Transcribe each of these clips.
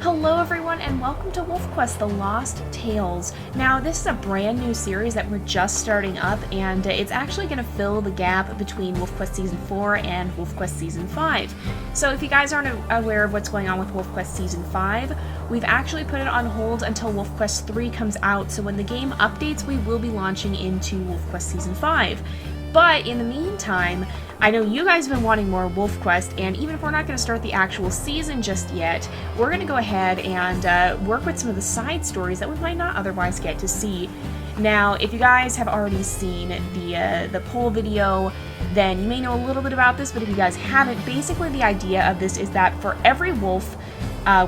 Hello everyone and welcome to WolfQuest, The Lost Tales. Now this is a brand new series that we're just starting up, and it's actually going to fill the gap between WolfQuest Season 4 and WolfQuest Season 5. So if you guys aren't aware of what's going on with WolfQuest Season 5, we've actually put it on hold until WolfQuest 3 comes out, so when the game updates we will be launching into WolfQuest Season 5. But in the meantime, I know you guys have been wanting more WolfQuest, and even if we're not going to start the actual season just yet, we're going to go ahead and work with some of the side stories that we might not otherwise get to see. Now, if you guys have already seen the poll video, then you may know a little bit about this, but if you guys haven't, basically the idea of this is that for every wolf,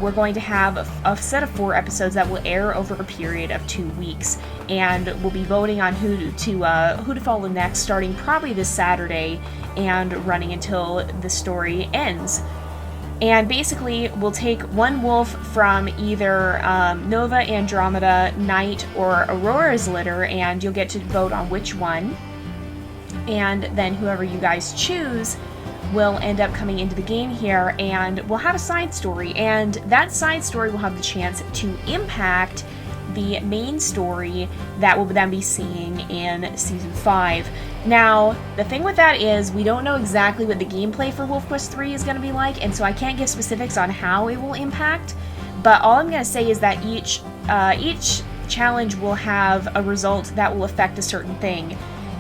we're going to have a set of 4 episodes that will air over a period of 2 weeks, and we'll be voting on who to follow next, starting probably this Saturday and running until the story ends. And basically, we'll take one wolf from either Nova, Andromeda, Night, or Aurora's litter, and you'll get to vote on which one. And then whoever you guys choose will end up coming into the game here, and we'll have a side story, and that side story will have the chance to impact the main story that we'll then be seeing in Season 5. Now, the thing with that is we don't know exactly what the gameplay for WolfQuest 3 is going to be like, and so I can't give specifics on how it will impact, but all I'm going to say is that each challenge will have a result that will affect a certain thing.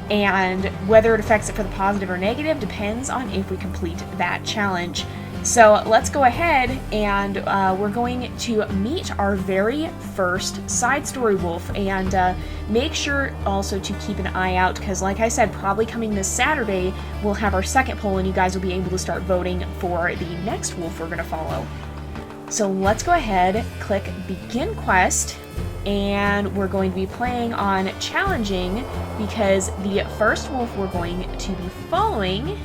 And whether it affects it for the positive or negative depends on if we complete that challenge. So let's go ahead and we're going to meet our very first side story wolf, and make sure also to keep an eye out, because like I said, probably coming this Saturday we'll have our second poll and you guys will be able to start voting for the next wolf we're going to follow. So let's go ahead, click begin quest, and we're going to be playing on challenging, because the first wolf we're going to be following,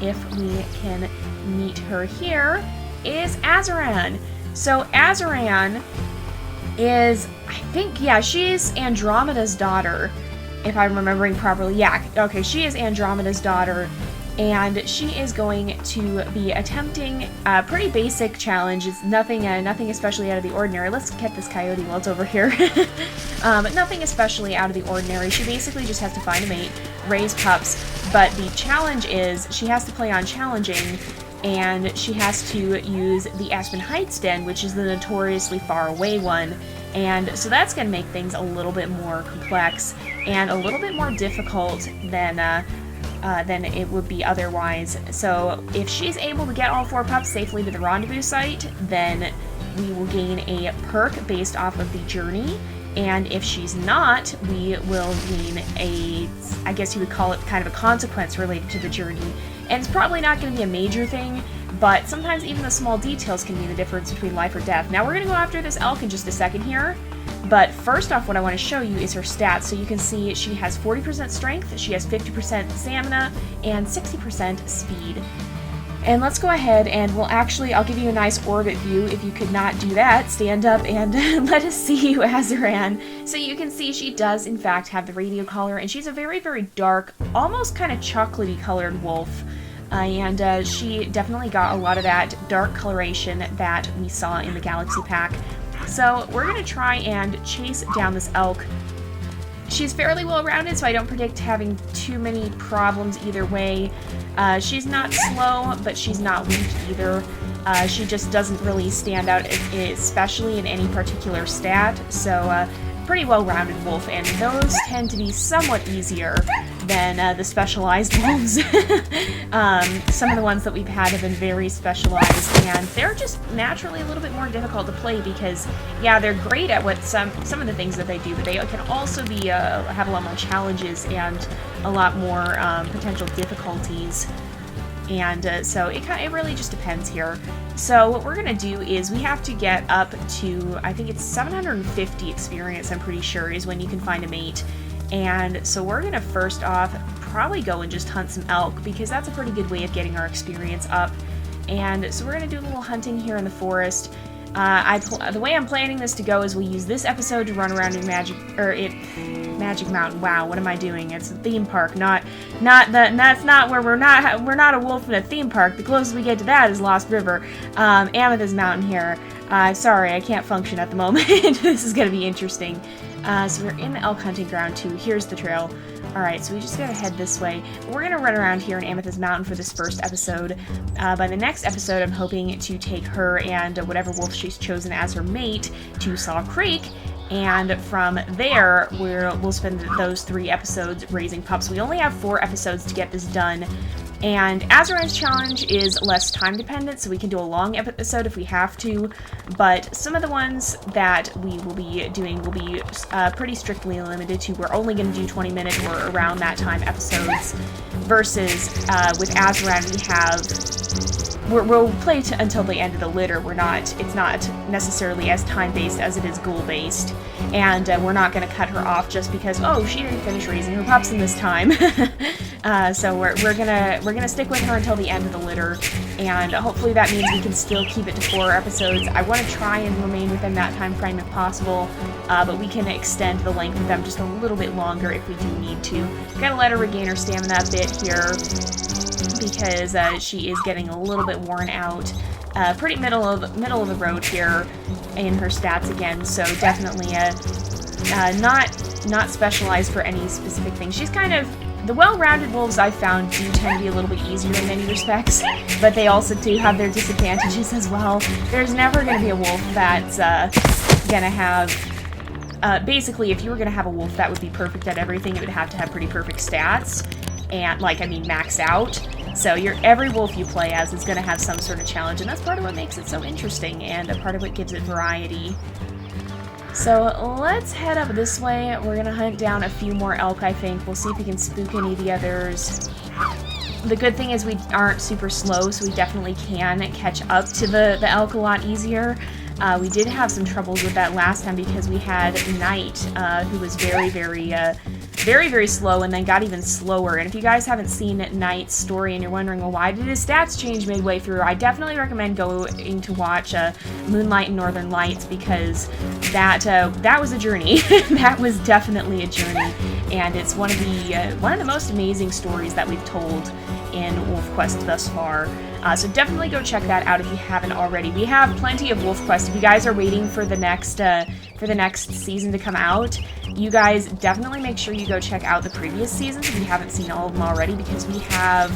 if we can meet her here, is Azeran. So Azeran is, I think, yeah, she's Andromeda's daughter, if I'm remembering properly. Yeah, okay, she is Andromeda's daughter, and she is going to be attempting a pretty basic challenge. It's nothing especially out of the ordinary. Let's get this coyote while it's over here. But nothing especially out of the ordinary. She basically just has to find a mate, raise pups, but the challenge is she has to play on challenging, and she has to use the Aspen Heights den, which is the notoriously far away one. And so that's going to make things a little bit more complex and a little bit more difficult than it would be otherwise. So if she's able to get all 4 pups safely to the rendezvous site, then we will gain a perk based off of the journey, and if she's not, we will gain a, I guess you would call it kind of a consequence related to the journey. And it's probably not going to be a major thing, but sometimes even the small details can be the difference between life or death. Now we're going to go after this elk in just a second here, but first off what I want to show you is her stats. So you can see she has 40% strength, she has 50% stamina, and 60% speed. And let's go ahead and I'll give you a nice orbit view. If you could not do that, stand up and let us see you, Azeran. So you can see she does in fact have the radio collar, and she's a very, very dark, almost kind of chocolatey colored wolf. And she definitely got a lot of that dark coloration that we saw in the Galaxy Pack. So we're going to try and chase down this elk. She's fairly well-rounded, so I don't predict having too many problems either way. She's not slow, but she's not weak either. She just doesn't really stand out, especially in any particular stat. So pretty well-rounded wolf, and those tend to be somewhat easier than the specialized wolves. Some of the ones that we've had have been very specialized, and they're just naturally a little bit more difficult to play because, yeah, they're great at what some of the things that they do, but they can also be have a lot more challenges and a lot more potential difficulties. And so it really just depends here. So what we're going to do is we have to get up to, I think it's 750 experience, I'm pretty sure, is when you can find a mate. And so we're going to first off probably go and just hunt some elk, because that's a pretty good way of getting our experience up. And so we're going to do a little hunting here in the forest. The way I'm planning this to go is we'll use this episode to run around in Magic Mountain. Wow, what am I doing? It's a theme park, that's not where we're not a wolf in a theme park. The closest we get to that is Lost River. Amethyst Mountain here. Sorry, I can't function at the moment. This is gonna be interesting. So we're in the elk hunting ground too. Here's the trail. Alright, so we just gotta head this way. We're gonna run around here in Amethyst Mountain for this first episode. By the next episode, I'm hoping to take her and whatever wolf she's chosen as her mate to Saw Creek. And from there, we'll spend those 3 episodes raising pups. We only have 4 episodes to get this done. And Azeran's challenge is less time dependent, so we can do a long episode if we have to, but some of the ones that we will be doing will be pretty strictly limited to, we're only going to do 20-minute or around that time episodes, versus with Azeran we'll play until the end of the litter. It's not necessarily as time-based as it is goal-based, and we're not going to cut her off just because, oh, she didn't finish raising her pups in this time. So we're gonna stick with her until the end of the litter, and hopefully that means we can still keep it to 4 episodes. I want to try and remain within that time frame if possible, but we can extend the length of them just a little bit longer if we do need to. Gotta let her regain her stamina a bit here, because she is getting a little bit worn out. Pretty middle of the road here in her stats again, so definitely not specialized for any specific thing. She's kind of, the well-rounded wolves I've found do tend to be a little bit easier in many respects, but they also do have their disadvantages as well. There's never going to be a wolf that's going to have, basically if you were going to have a wolf that would be perfect at everything, it would have to have pretty perfect stats, and max out. So every wolf you play as is going to have some sort of challenge, and that's part of what makes it so interesting, and a part of what gives it variety. So let's head up this way. We're going to hunt down a few more elk, I think. We'll see if we can spook any of the others. The good thing is we aren't super slow, so we definitely can catch up to the elk a lot easier. We did have some troubles with that last time because we had Knight, who was very slow, and then got even slower. And if you guys haven't seen Knight's story and you're wondering, well, why did his stats change midway through, I definitely recommend going to watch Moonlight and Northern Lights, because that was a journey. That was definitely a journey, and it's one of the most amazing stories that we've told in WolfQuest thus far. So definitely go check that out if you haven't already. We have plenty of WolfQuest. If you guys are waiting for the next season to come out, you guys definitely make sure you go check out the previous seasons if you haven't seen all of them already, because we have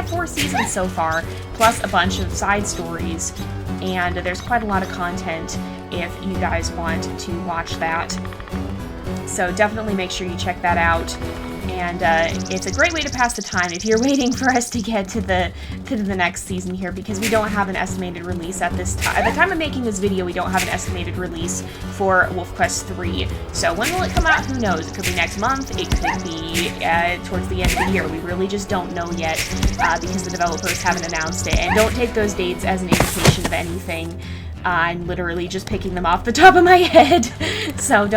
4 seasons so far, plus a bunch of side stories, and there's quite a lot of content if you guys want to watch that. So definitely make sure you check that out. And it's a great way to pass the time if you're waiting for us to get to the next season here, because we don't have an estimated release at this time. At the time of making this video, we don't have an estimated release for WolfQuest 3. So when will it come out? Who knows? It could be next month. It could be towards the end of the year. We really just don't know yet because the developers haven't announced it. And don't take those dates as an indication of anything. I'm literally just picking them off the top of my head. So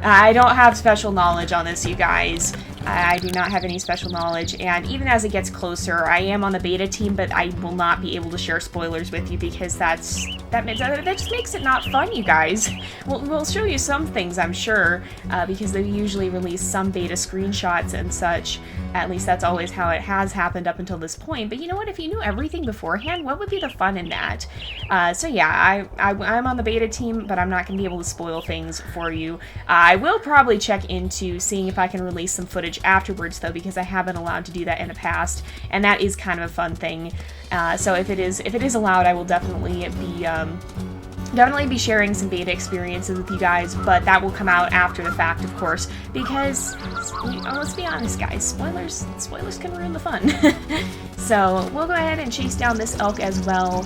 I don't have special knowledge on this, you guys. I do not have any special knowledge, and even as it gets closer, I am on the beta team, but I will not be able to share spoilers with you because that just makes it not fun, you guys. We'll show you some things, I'm sure, because they usually release some beta screenshots and such. At least that's always how it has happened up until this point. But you know what? If you knew everything beforehand, what would be the fun in that? So yeah, I'm on the beta team, but I'm not going to be able to spoil things for you. I will probably check into seeing if I can release some footage afterwards, though, because I have been allowed to do that in the past, and that is kind of a fun thing. So if it is allowed, I will definitely be sharing some beta experiences with you guys, but that will come out after the fact, of course, because let's be honest, guys, spoilers can ruin the fun. So we'll go ahead and chase down this elk as well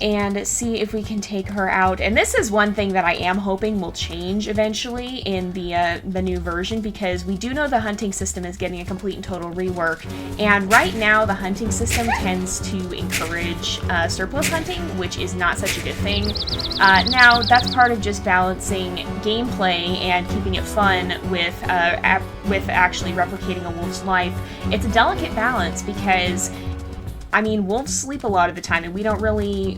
and see if we can take her out. And this is one thing that I am hoping will change eventually in the new version, because we do know the hunting system is getting a complete and total rework, and right now the hunting system tends to encourage surplus hunting, which is not such a good thing. Now that's part of just balancing gameplay and keeping it fun with actually replicating a wolf's life. It's a delicate balance, because I mean, wolves sleep a lot of the time, and we don't really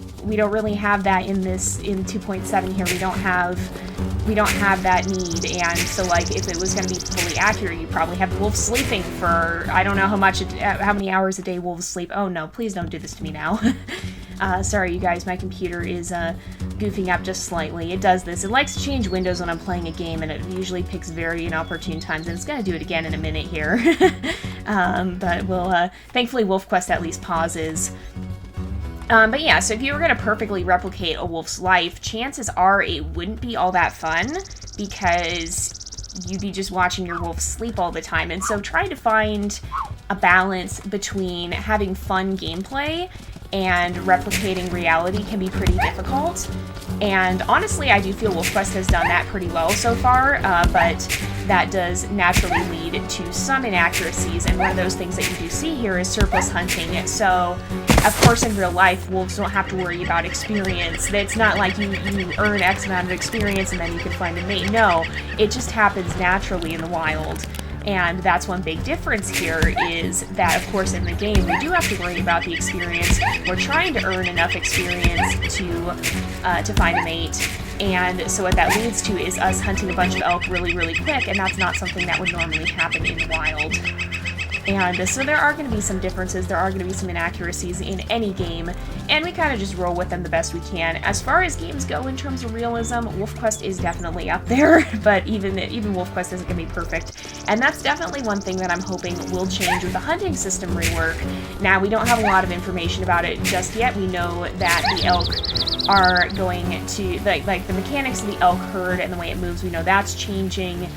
have that in 2.7 here. We don't have that need, and so like if it was going to be fully accurate, you probably have the wolves sleeping for I don't know how many hours a day wolves sleep. Oh no, please don't do this to me now. Sorry you guys, my computer is goofing up just slightly. It does this. It likes to change windows when I'm playing a game, and it usually picks very inopportune times, and it's going to do it again in a minute here. But we'll, thankfully WolfQuest at least pauses. But yeah, so if you were going to perfectly replicate a wolf's life, chances are it wouldn't be all that fun, because you'd be just watching your wolf sleep all the time. And so trying to find a balance between having fun gameplay and replicating reality can be pretty difficult. And honestly, I do feel WolfQuest has done that pretty well so far, but that does naturally lead to some inaccuracies, and one of those things that you do see here is surplus hunting. So, of course, in real life, wolves don't have to worry about experience. It's not like you earn X amount of experience and then you can find a mate. No, it just happens naturally in the wild. And that's one big difference here, is that, of course, in the game, we do have to worry about the experience. We're trying to earn enough experience to find a mate. And so what that leads to is us hunting a bunch of elk really, really quick, and that's not something that would normally happen in the wild. And so there are going to be some differences, there are going to be some inaccuracies in any game, and we kind of just roll with them the best we can. As far as games go in terms of realism, WolfQuest is definitely up there, but even WolfQuest isn't going to be perfect. And that's definitely one thing that I'm hoping will change with the hunting system rework. Now, we don't have a lot of information about it just yet. We know that the elk are going to, like the mechanics of the elk herd and the way it moves, we know that's changing.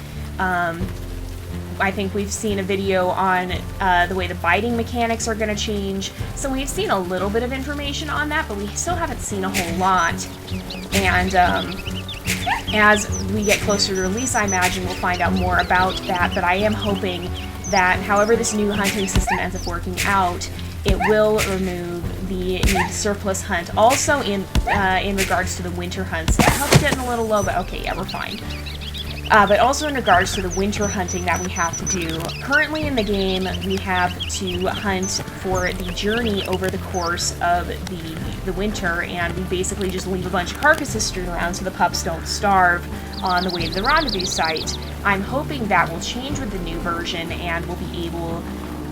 I think we've seen a video on the way the biting mechanics are going to change. So we've seen a little bit of information on that, but we still haven't seen a whole lot. And as we get closer to release, I imagine we'll find out more about that. But I am hoping that however this new hunting system ends up working out, it will remove the need to surplus hunt. Also in regards to the winter hunts. I hope it's getting a little low, but okay, yeah, we're fine. But also in regards to the winter hunting that we have to do. Currently in the game, we have to hunt for the journey over the course of the winter, and we basically just leave a bunch of carcasses strewn around so the pups don't starve on the way to the rendezvous site. I'm hoping that will change with the new version, and we'll be able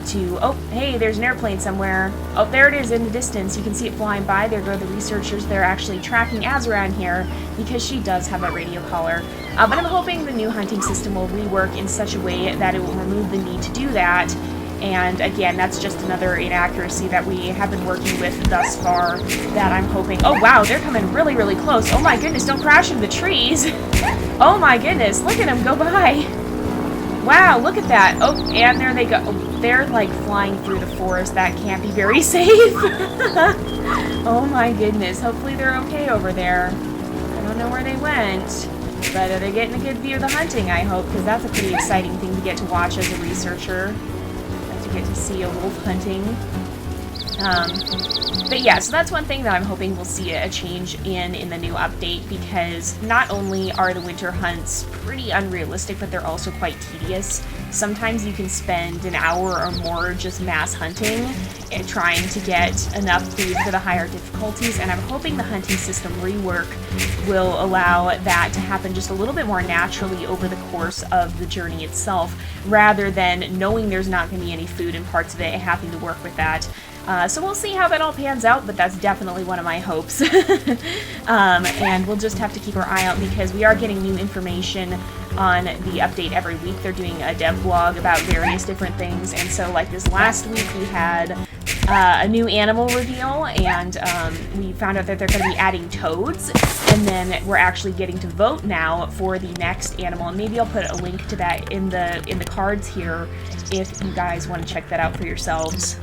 to... Oh, hey, there's an airplane somewhere. Oh, there it is in the distance. You can see it flying by. There go the researchers. They're actually tracking Azeran here because she does have a radio collar. But I'm hoping the new hunting system will rework in such a way that it will remove the need to do that. And again, that's just another inaccuracy that we have been working with thus far that I'm hoping... Oh, wow, they're coming really, really close. Oh my goodness, don't crash into the trees. Oh my goodness, look at them go by. Wow, look at that. Oh, and there they go. Oh, they're like flying through the forest. That can't be very safe. Oh my goodness. Hopefully they're okay over there. I don't know where they went, but they're getting a good view of the hunting, I hope, because that's a pretty exciting thing to get to watch as a researcher. To get to see a wolf hunting. But yeah, so that's one thing that I'm hoping we'll see a change in the new update, because not only are the winter hunts pretty unrealistic, but they're also quite tedious. Sometimes you can spend an hour or more just mass hunting and trying to get enough food for the higher difficulties, and I'm hoping the hunting system rework will allow that to happen just a little bit more naturally over the course of the journey itself, rather than knowing there's not going to be any food in parts of it and having to work with that. So we'll see how that all pans out, but that's definitely one of my hopes. And we'll just have to keep our eye out, because we are getting new information on the update every week. They're doing a dev blog about various different things, and so like this last week we had a new animal reveal, and we found out that they're going to be adding toads, and then we're actually getting to vote now for the next animal, and maybe I'll put a link to that in the cards here if you guys want to check that out for yourselves.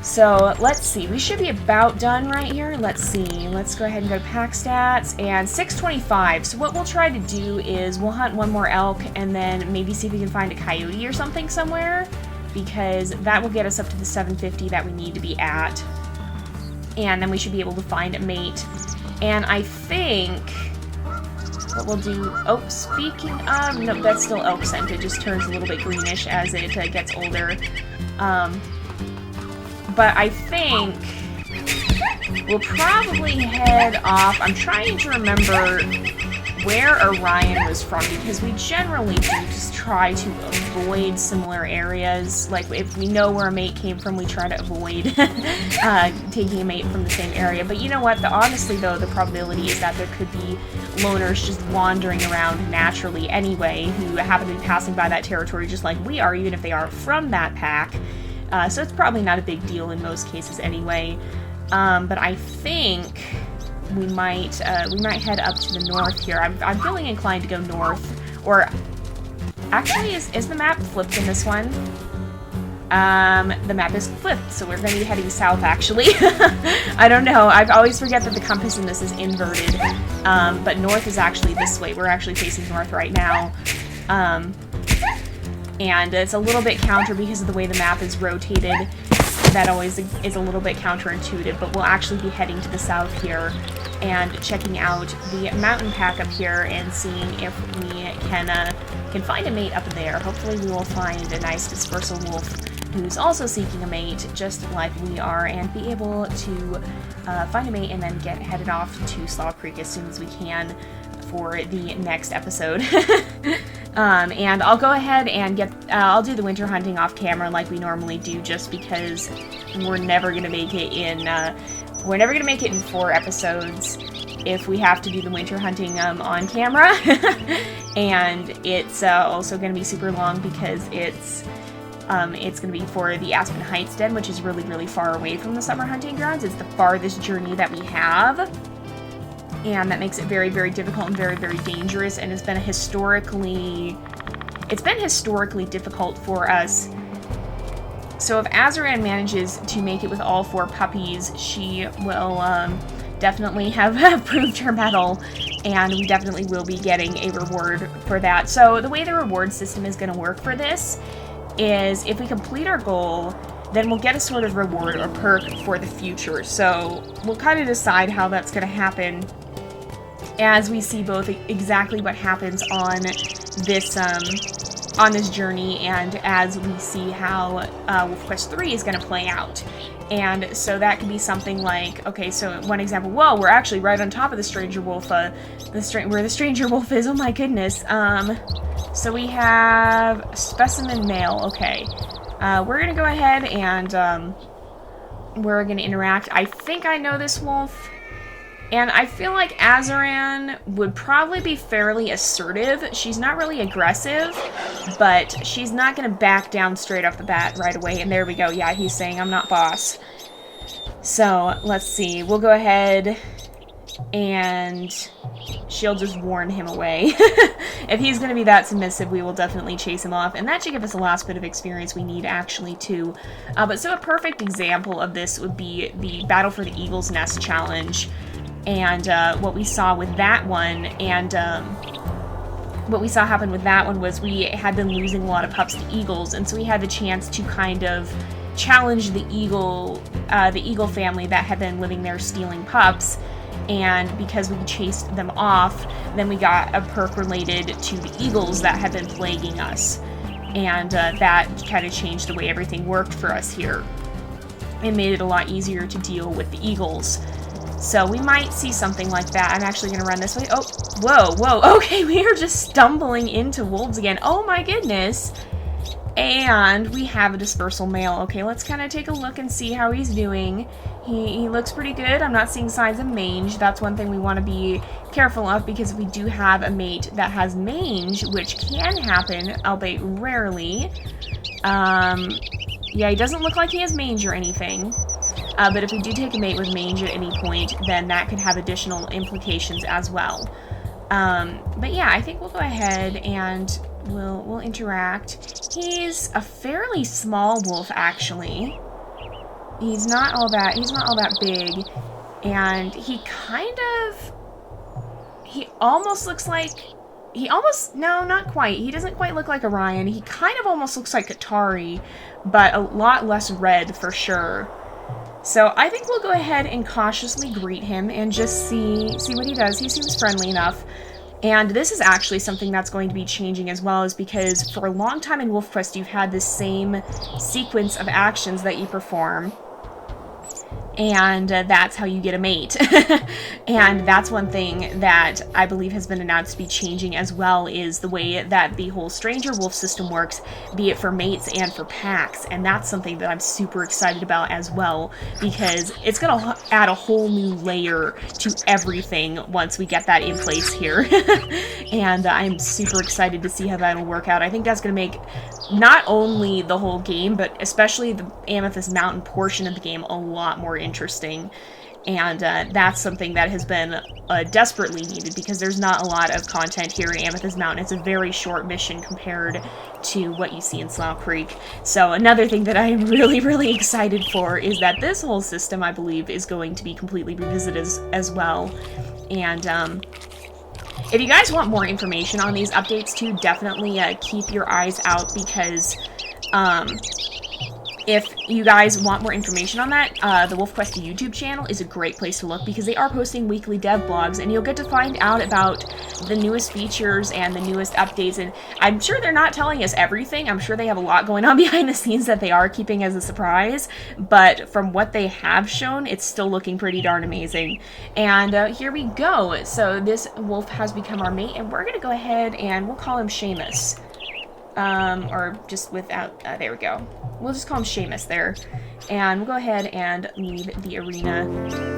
So let's see, we should be about done right here. Let's see, let's go ahead and go to pack stats, and 625. So what we'll try to do is we'll hunt one more elk and then maybe see if we can find a coyote or something somewhere, because that will get us up to the 750 that we need to be at. And then we should be able to find a mate. And I think what we'll do... Oh, speaking of... No, that's still elk scent. It just turns a little bit greenish as it gets older. But I think we'll probably head off. I'm trying to remember where Orion was from, because we generally do just try to avoid similar areas. Like, if we know where a mate came from, we try to avoid taking a mate from the same area. But you know what? Honestly, though, the probability is that there could be loners just wandering around naturally anyway, who happen to be passing by that territory just like we are, even if they aren't from that pack. So it's probably not a big deal in most cases anyway. But I think we might head up to the north here. I'm feeling inclined to go north. Or actually, is the map flipped in this one? The map is flipped, so we're going to be heading south, actually. I don't know. I always forget that the compass in this is inverted. But north is actually this way. We're actually facing north right now. And it's a little bit counter because of the way the map is rotated. That always is a little bit counterintuitive, but we'll actually be heading to the south here and checking out the mountain pack up here and seeing if we can find a mate up there. Hopefully we will find a nice dispersal wolf who's also seeking a mate, just like we are, and be able to find a mate and then get headed off to Slaw Creek as soon as we can for the next episode. And I'll go ahead and I'll do the winter hunting off camera like we normally do, just because we're never gonna make it in 4 episodes if we have to do the winter hunting on camera. And it's also gonna be super long because it's gonna be for the Aspen Heights den, which is really, really far away from the summer hunting grounds. It's the farthest journey that we have. And that makes it very, very difficult and very, very dangerous, and it's been historically difficult for us. So if Azeran manages to make it with all 4 puppies, she will definitely have proved her mettle, and we definitely will be getting a reward for that. So the way the reward system is going to work for this is if we complete our goal, then we'll get a sort of reward or perk for the future. So we'll kind of decide how that's going to happen as we see both exactly what happens on this journey, and as we see how WolfQuest 3 is going to play out. And so that could be something like, okay, so one example, whoa, we're actually right on top of the stranger wolf, where the stranger wolf is, oh my goodness. So we have specimen male, okay. We're going to go ahead and we're going to interact. I think I know this wolf. And I feel like Azeran would probably be fairly assertive. She's not really aggressive, but she's not going to back down straight off the bat right away. And there we go. Yeah, he's saying, I'm not boss. So, let's see. We'll go ahead and she'll just warn him away. If he's going to be that submissive, we will definitely chase him off. And that should give us the last bit of experience we need, actually, too. But so a perfect example of this would be the Battle for the Eagle's Nest challenge. And what we saw with that one, and what we saw happen with that one was we had been losing a lot of pups to eagles, and so we had the chance to kind of challenge the eagle family that had been living there stealing pups. And because we chased them off, then we got a perk related to the eagles that had been plaguing us. And that kind of changed the way everything worked for us here. It made it a lot easier to deal with the eagles. So we might see something like that. I'm actually going to run this way. Oh, whoa. Okay, we are just stumbling into wolves again. Oh my goodness. And we have a dispersal male. Okay, let's kind of take a look and see how he's doing. He looks pretty good. I'm not seeing signs of mange. That's one thing we want to be careful of, because we do have a mate that has mange, which can happen, albeit rarely. Yeah, he doesn't look like he has mange or anything. But if we do take a mate with mange at any point, then that could have additional implications as well. But yeah, I think we'll go ahead and we'll interact. He's a fairly small wolf, actually. He's not all that big, and he almost looks like, no, not quite. He doesn't quite look like Orion. He kind of almost looks like Katari, but a lot less red for sure. So I think we'll go ahead and cautiously greet him and just see what he does. He seems friendly enough. And this is actually something that's going to be changing as well, is because for a long time in WolfQuest you've had the same sequence of actions that you perform. and that's how you get a mate. And that's one thing that I believe has been announced to be changing as well, is the way that the whole stranger wolf system works, be it for mates and for packs. And that's something that I'm super excited about as well, because it's going to add a whole new layer to everything once we get that in place here. And I'm super excited to see how that'll work out. I think that's going to make not only the whole game, but especially the Amethyst Mountain portion of the game a lot more interesting. And that's something that has been desperately needed, because there's not a lot of content here in Amethyst Mountain. It's a very short mission compared to what you see in Slough Creek. So another thing that I am really, really excited for is that this whole system, I believe, is going to be completely revisited as well. And if you guys want more information on these updates too, definitely keep your eyes out, because if you guys want more information on that, the WolfQuest YouTube channel is a great place to look, because they are posting weekly dev blogs, and you'll get to find out about the newest features and the newest updates. And I'm sure they're not telling us everything. I'm sure they have a lot going on behind the scenes that they are keeping as a surprise. But from what they have shown, it's still looking pretty darn amazing. And here we go. So this wolf has become our mate, and we're going to go ahead and we'll call him Seamus. Or just without, there we go. We'll just call him Seamus there. And we'll go ahead and leave the arena.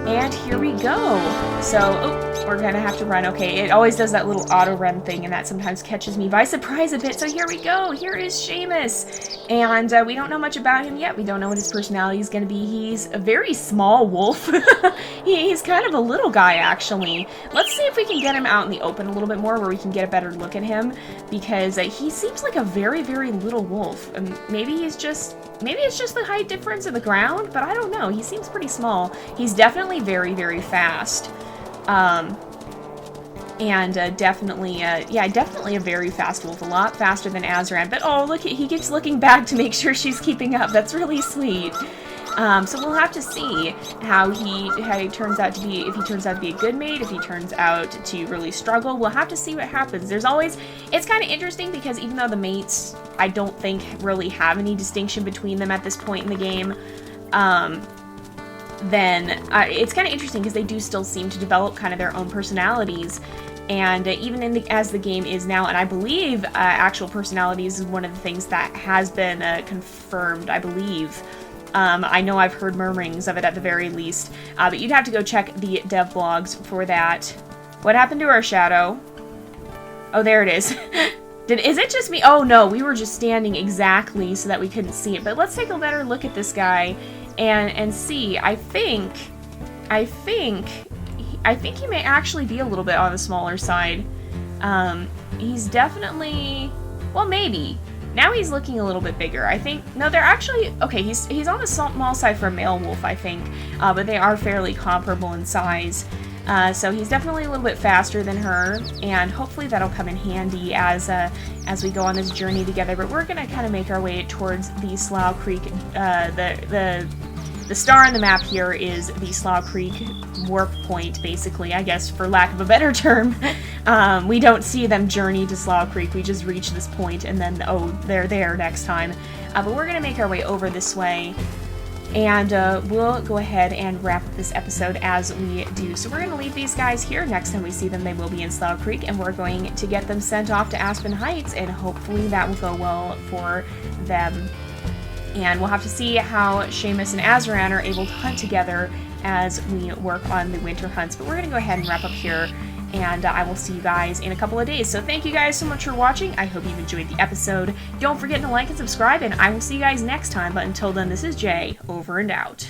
And here we go. So, oh, we're gonna have to run. Okay, it always does that little auto run thing, and that sometimes catches me by surprise a bit. So here we go. Here is Seamus. And we don't know much about him yet. We don't know what his personality is gonna be. He's a very small wolf. He's kind of a little guy, actually. Let's see if we can get him out in the open a little bit more, where we can get a better look at him, because he seems like a very, very little wolf. Maybe it's just the height difference in the ground, but I don't know. He seems pretty small. He's definitely very, very fast. Definitely, yeah, definitely a very fast wolf. A lot faster than Azeran. But oh, look, he keeps looking back to make sure she's keeping up. That's really sweet. So we'll have to see how he turns out to be, if he turns out to be a good mate, if he turns out to really struggle. We'll have to see what happens. There's always, it's kind of interesting, because even though the mates, I don't think really have any distinction between them at this point in the game, then it's kind of interesting, because they do still seem to develop kind of their own personalities. And even as the game is now, and I believe actual personalities is one of the things that has been confirmed, I believe. I know I've heard murmurings of it at the very least, but you'd have to go check the dev blogs for that. What happened to our shadow? Oh, there it is. Is it just me? Oh no, we were just standing exactly so that we couldn't see it. But let's take a better look at this guy and see. I think he may actually be a little bit on the smaller side. He's definitely, well, maybe. Now he's looking a little bit bigger. I think, no, they're actually, okay, he's on the small side for a male wolf, I think, but they are fairly comparable in size. So he's definitely a little bit faster than her, and hopefully that'll come in handy as we go on this journey together. But we're gonna kind of make our way towards the Slough Creek. The star on the map here is the Slough Creek warp point, basically, I guess, for lack of a better term. We don't see them journey to Slough Creek. We just reach this point, and then, oh, they're there next time. But we're gonna make our way over this way. And we'll go ahead and wrap up this episode as we do. So we're going to leave these guys here. Next time we see them, they will be in Slough Creek, and we're going to get them sent off to Aspen Heights, and hopefully that will go well for them. And we'll have to see how Seamus and Azeran are able to hunt together as we work on the winter hunts. But we're going to go ahead and wrap up here, and I will see you guys in a couple of days. So thank you guys so much for watching. I hope you've enjoyed the episode. Don't forget to like and subscribe, and I will see you guys next time. But until then, this is Jay, over and out.